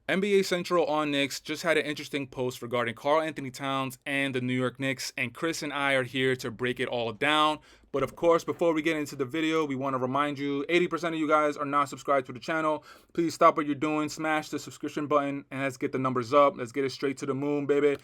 NBA Central on Knicks just had an interesting post regarding Karl-Anthony Towns and the New York Knicks, and Chris and I are here to break it all down. But of course, before we get into the video, we want to remind you 80% of you guys are not subscribed to the channel. Please stop what you're doing, smash the subscription button, and let's get the numbers up. Let's get it straight to the moon, baby.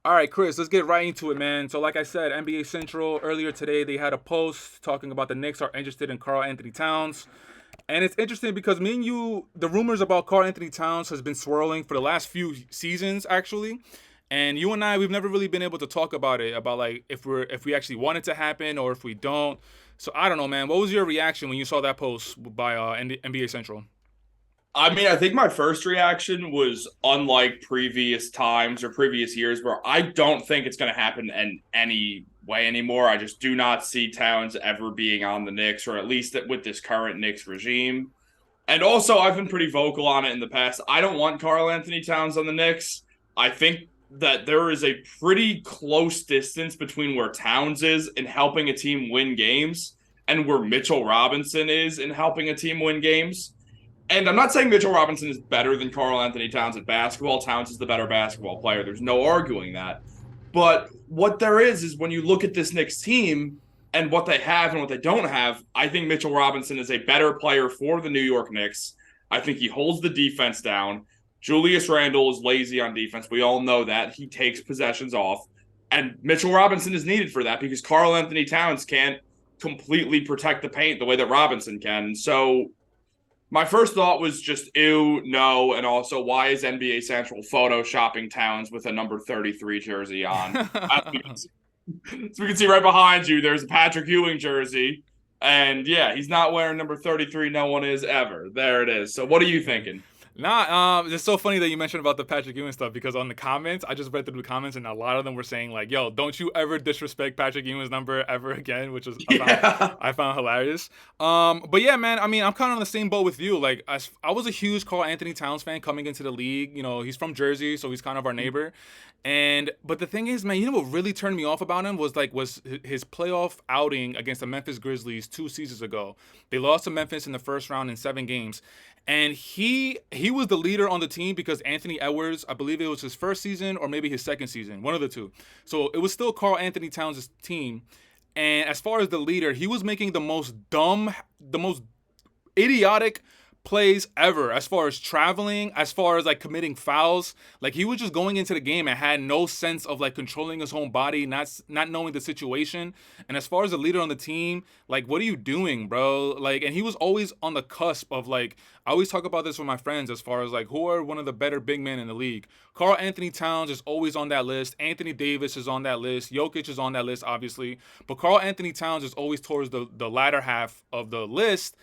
All right, Chris, let's get right into it, man. So like I said, NBA Central earlier today, they had a post talking about the Knicks are interested in Karl-Anthony Towns. And it's interesting because me and you, the rumors about Karl-Anthony Towns has been swirling for the last few seasons, actually. And you and I, we've never really been able to talk about it, about like if we actually want it to happen or if we don't. So I don't know, man. What was your reaction when you saw that post by NBA Central? I mean, I think my first reaction was unlike previous times or previous years where I don't think it's going to happen in any way anymore. I just do not see Towns ever being on the Knicks, or at least with this current Knicks regime. And also, I've been pretty vocal on it in the past. I don't want Karl-Anthony Towns on the Knicks. I think that there is a pretty close distance between where Towns is in helping a team win games and where Mitchell Robinson is in helping a team win games. And I'm not saying Mitchell Robinson is better than Karl-Anthony Towns at basketball. Towns is the better basketball player. There's no arguing that. But what there is when you look at this Knicks team and what they have and what they don't have, I think Mitchell Robinson is a better player for the New York Knicks. I think he holds the defense down. Julius Randle is lazy on defense. We all know that. He takes possessions off. And Mitchell Robinson is needed for that because Karl-Anthony Towns can't completely protect the paint the way that Robinson can. So my first thought was just ew, no, and also why is NBA Central photoshopping Towns with a number 33 jersey on? As we can see right behind you, there's a Patrick Ewing jersey. And yeah, he's not wearing number 33. No one is ever. There it is. So what are you thinking? It's so funny that you mentioned about the Patrick Ewing stuff because on the comments, I just read through the comments and a lot of them were saying like, "Yo, don't you ever disrespect Patrick Ewing's number ever again," which was Yeah. I found hilarious. But yeah, man, I mean, I'm kind of on the same boat with you. Like, I was a huge Karl-Anthony Towns fan coming into the league. You know, he's from Jersey, so he's kind of our neighbor. But the thing is, man, you know what really turned me off about him was his playoff outing against the Memphis Grizzlies 2 seasons ago. They lost to Memphis in the first round in 7 games. And he was the leader on the team because Anthony Edwards, I believe it was his first season or maybe his second season, one of the two. So it was still Karl-Anthony Towns' team. And as far as the leader, he was making the most idiotic plays ever as far as traveling, as far as like committing fouls. Like he was just going into the game and had no sense of like controlling his own body, not knowing the situation. And as far as the leader on the team, like what are you doing, bro? Like, and he was always on the cusp of like, I always talk about this with my friends as far as like who are one of the better big men in the league. Karl-Anthony Towns is always on that list. Anthony Davis is on that list. Jokic is on that list, obviously. But Karl-Anthony Towns is always towards the latter half of the list.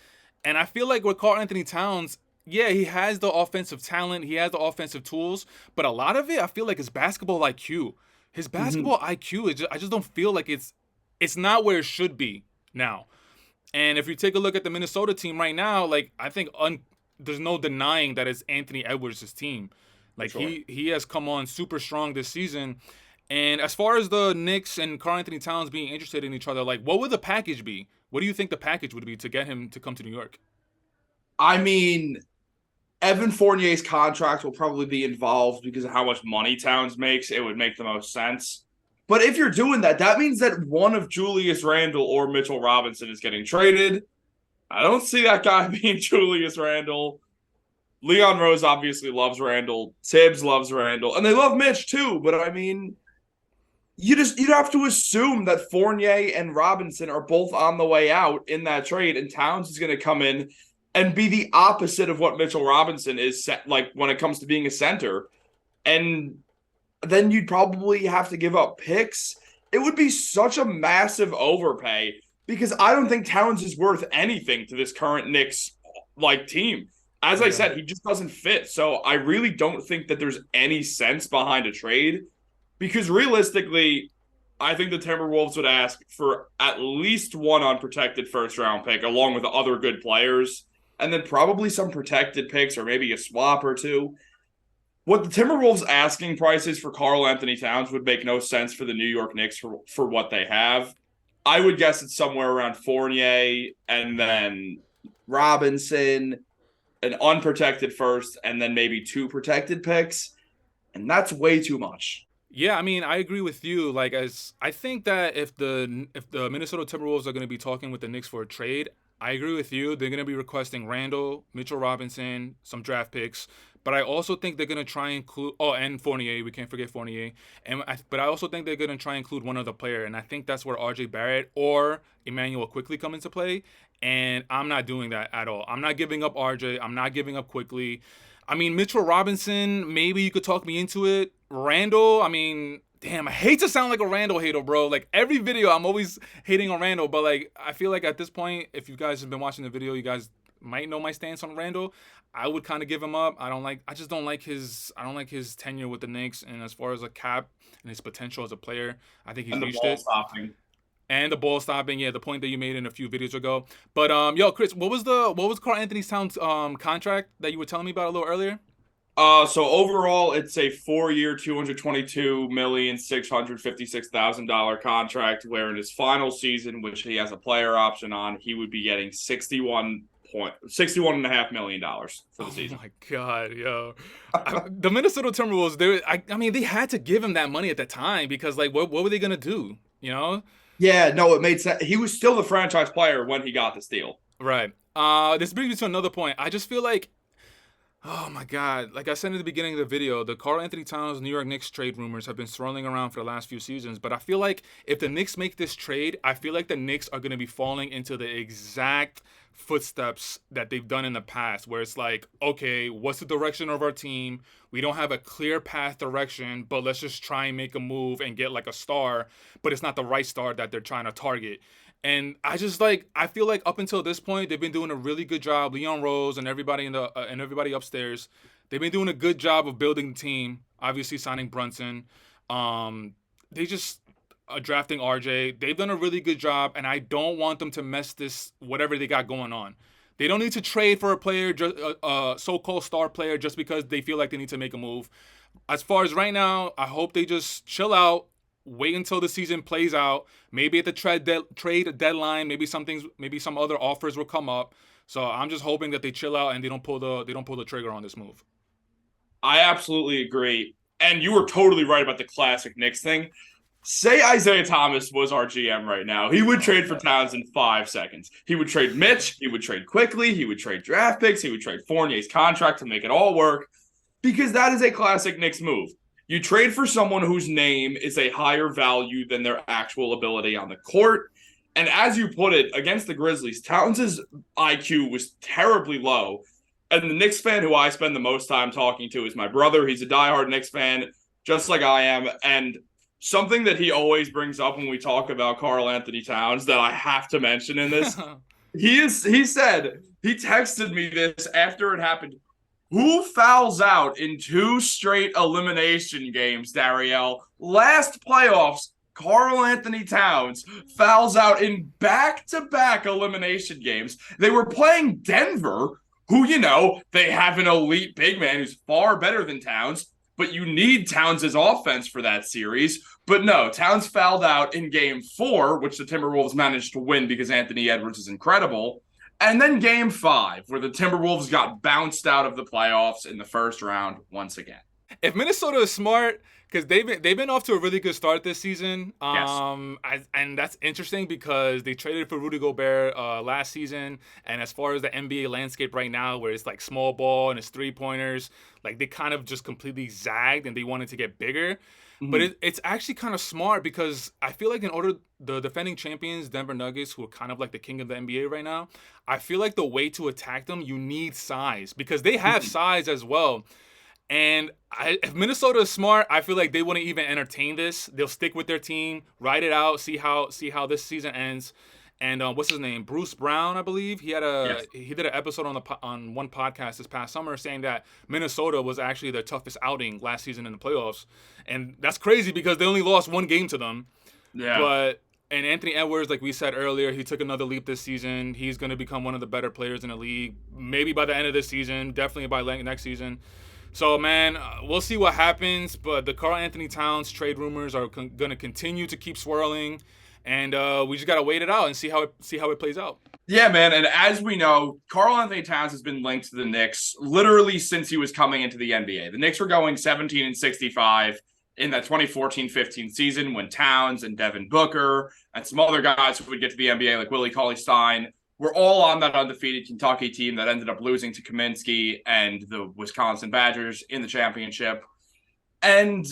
And I feel like with Karl-Anthony Towns, yeah, he has the offensive talent, he has the offensive tools, but a lot of it, I feel like his basketball IQ. His Mhm. basketball IQ, I just don't feel like it's not where it should be now. And if you take a look at the Minnesota team right now, like I think there's no denying that it's Anthony Edwards' team. For Like sure. he has come on super strong this season. And as far as the Knicks and Karl-Anthony Towns being interested in each other, like what would the package be? What do you think the package would be to get him to come to New York? I mean, Evan Fournier's contract will probably be involved because of how much money Towns makes. It would make the most sense. But if you're doing that, that means that one of Julius Randle or Mitchell Robinson is getting traded. I don't see that guy being Julius Randle. Leon Rose obviously loves Randle. Tibbs loves Randle. And they love Mitch too. But I mean, you'd have to assume that Fournier and Robinson are both on the way out in that trade, and Towns is going to come in and be the opposite of what Mitchell Robinson is like when it comes to being a center. And then you'd probably have to give up picks. It would be such a massive overpay because I don't think Towns is worth anything to this current Knicks like team. As I Yeah. said, he just doesn't fit. So I really don't think that there's any sense behind a trade because realistically, I think the Timberwolves would ask for at least one unprotected first round pick along with other good players and then probably some protected picks or maybe a swap or two. What the Timberwolves asking prices for Karl-Anthony Towns would make no sense for the New York Knicks for what they have. I would guess it's somewhere around Fournier and then Robinson. an unprotected first, and then maybe 2 protected picks, and that's way too much. Yeah, I mean, I agree with you. Like, as I think that if the Minnesota Timberwolves are going to be talking with the Knicks for a trade, I agree with you. They're going to be requesting Randall, Mitchell Robinson, some draft picks. But I also think they're going to try and include and Fournier. We can't forget Fournier. But I also think they're going to try and include one other player, and I think that's where R.J. Barrett or Emmanuel quickly come into play. And I'm not doing that at all. I'm not giving up R.J. I'm not giving up quickly. I mean, Mitchell Robinson, maybe you could talk me into it. Randall, I mean, damn, I hate to sound like a Randall hater, bro. Like, every video, I'm always hating on Randall, but, like, I feel like at this point, if you guys have been watching the video, you guys might know my stance on Randall. I would kind of give him up. I just don't like his tenure with the Knicks, and as far as a cap and his potential as a player, I think he's And the reached ball it. stopping. And the ball stopping, yeah, the point that you made in a few videos ago. But yo, Chris, what was Karl-Anthony Towns contract that you were telling me about a little earlier? So overall, it's a 4-year, $222,656,000 contract. Where in his final season, which he has a player option on, he would be getting $61.5 million for the season. Oh my God, yo. The Minnesota Timberwolves, I mean, they had to give him that money at the time because, like, what were they gonna do? You know? Yeah, no, it made sense. He was still the franchise player when he got this deal. Right. This brings me to another point. I just feel like, oh my God, like I said in the beginning of the video, the Karl-Anthony Towns New York Knicks trade rumors have been swirling around for the last few seasons. But I feel like if the Knicks make this trade, I feel like the Knicks are going to be falling into the exact footsteps that they've done in the past, where it's like, okay, what's the direction of our team? We don't have a clear path direction, but let's just try and make a move and get like a star, but it's not the right star that they're trying to target. And I feel like up until this point, they've been doing a really good job. Leon Rose and everybody and everybody upstairs, they've been doing a good job of building the team. Obviously, signing Brunson, they just drafting RJ. They've done a really good job, and I don't want them to mess this whatever they got going on. They don't need to trade for a player, just a so-called star player, just because they feel like they need to make a move. As far as right now, I hope they just chill out, wait until the season plays out. Maybe at the trade deadline, maybe some other offers will come up. So I'm just hoping that they chill out and they don't pull the trigger on this move. I absolutely agree. And you were totally right about the classic Knicks thing. Say Isaiah Thomas was our GM right now. He would trade for Towns in 5 seconds. He would trade Mitch. He would trade quickly. He would trade draft picks. He would trade Fournier's contract to make it all work. Because that is a classic Knicks move. You trade for someone whose name is a higher value than their actual ability on the court. And as you put it, against the Grizzlies, Towns' IQ was terribly low. And the Knicks fan who I spend the most time talking to is my brother. He's a diehard Knicks fan, just like I am. And something that he always brings up when we talk about Karl-Anthony Towns that I have to mention in this, he texted me this after it happened. Who fouls out in 2 straight elimination games, Dariel? Last playoffs, Karl-Anthony Towns fouls out in back-to-back elimination games. They were playing Denver, who, they have an elite big man who's far better than Towns, but you need Towns' offense for that series. But no, Towns fouled out in game 4, which the Timberwolves managed to win because Anthony Edwards is incredible. And then game 5, where the Timberwolves got bounced out of the playoffs in the first round once again. If Minnesota is smart, because they've been off to a really good start this season, Yes. and that's interesting because they traded for Rudy Gobert last season, and as far as the NBA landscape right now, where it's like small ball and it's 3-pointers, like they kind of just completely zagged and they wanted to get bigger. Mm-hmm. But it's actually kind of smart because I feel like the defending champions, Denver Nuggets, who are kind of like the king of the NBA right now, I feel like the way to attack them, you need size because they have size as well. And if Minnesota is smart, I feel like they wouldn't even entertain this. They'll stick with their team, ride it out, see how this season ends. And what's his name? Bruce Brown, I believe. He did an episode on one podcast this past summer saying that Minnesota was actually their toughest outing last season in the playoffs. And that's crazy because they only lost 1 game to them. Yeah. And Anthony Edwards, like we said earlier, he took another leap this season. He's going to become one of the better players in the league. Maybe by the end of this season, definitely by next season. So, man, we'll see what happens. But the Karl-Anthony Towns trade rumors are going to continue to keep swirling. And we just got to wait it out and see how it plays out. Yeah, man. And as we know, Karl-Anthony Towns has been linked to the Knicks literally since he was coming into the NBA. The Knicks were going 17-65 in that 2014-15 season when Towns and Devin Booker and some other guys who would get to the NBA like Willie Cauley-Stein were all on that undefeated Kentucky team that ended up losing to Kaminsky and the Wisconsin Badgers in the championship. And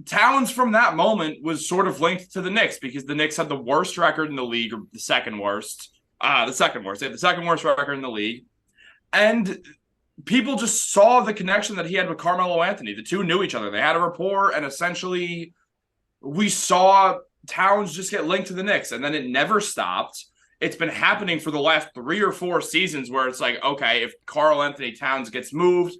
Towns from that moment was sort of linked to the Knicks because the Knicks had the worst record in the league, or the second worst. The second worst. They had the second worst record in the league. And people just saw the connection that he had with Carmelo Anthony. The two knew each other. They had a rapport, and essentially we saw Towns just get linked to the Knicks, and then it never stopped. It's been happening for the last 3 or 4 seasons where it's like, okay, if Karl-Anthony Towns gets moved,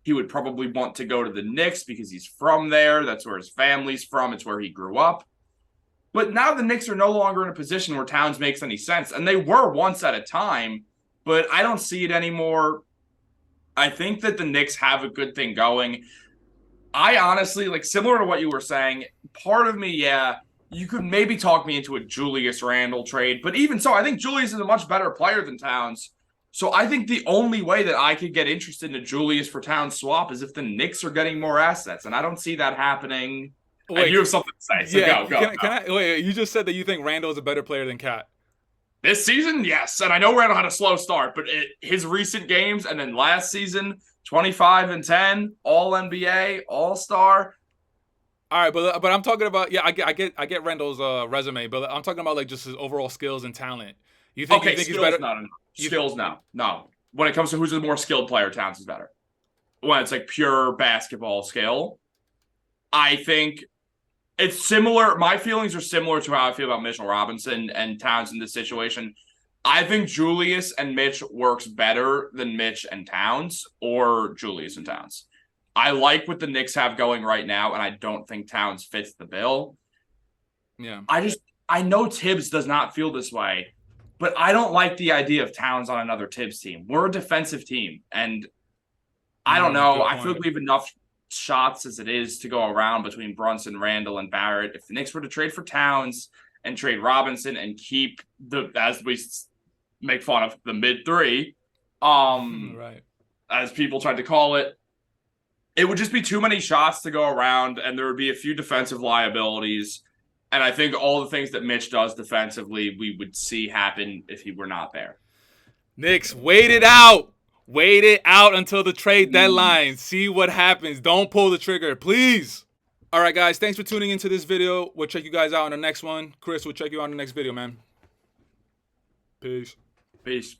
he would probably want to go to the Knicks because he's from there. That's where his family's from. It's where he grew up. But now the Knicks are no longer in a position where Towns makes any sense. And they were once at a time, but I don't see it anymore. I think that the Knicks have a good thing going. I honestly, like, similar to what you were saying, part of me, yeah, you could maybe talk me into a Julius Randle trade. But even so, I think Julius is a much better player than Towns. So I think the only way that I could get interested in a Julius for Towns swap is if the Knicks are getting more assets. And I don't see that happening. Wait, and you have something to say, so yeah, go. can I wait? You just said that you think Randall is a better player than Cat. This season, yes. And I know Randall had a slow start, but his recent games and then last season, 25-10, all NBA, all-star. All right, but I'm talking about, yeah, I get Randall's resume, but I'm talking about like just his overall skills and talent. Okay, you think he's skills better? not enough. Skills, no. When it comes to who's the more skilled player, Towns is better. When it's like pure basketball skill, I think it's similar. My feelings are similar to how I feel about Mitchell Robinson and Towns in this situation. I think Julius and Mitch works better than Mitch and Towns or Julius and Towns. I like what the Knicks have going right now, and I don't think Towns fits the bill. Yeah. I know Tibbs does not feel this way, but I don't like the idea of Towns on another Tibbs team. We're a defensive team, and I don't know. I feel like we have enough shots as it is to go around between Brunson, Randall, and Barrett. If the Knicks were to trade for Towns and trade Robinson and keep as we make fun of, the mid three, Right. as people tried to call it, it would just be too many shots to go around, and there would be a few defensive liabilities. And I think all the things that Mitch does defensively, we would see happen if he were not there. Knicks, wait it out. Wait it out until the trade deadline. See what happens. Don't pull the trigger, please. All right, guys. Thanks for tuning into this video. We'll check you guys out on the next one. Chris, we'll check you out on the next video, man. Peace. Peace.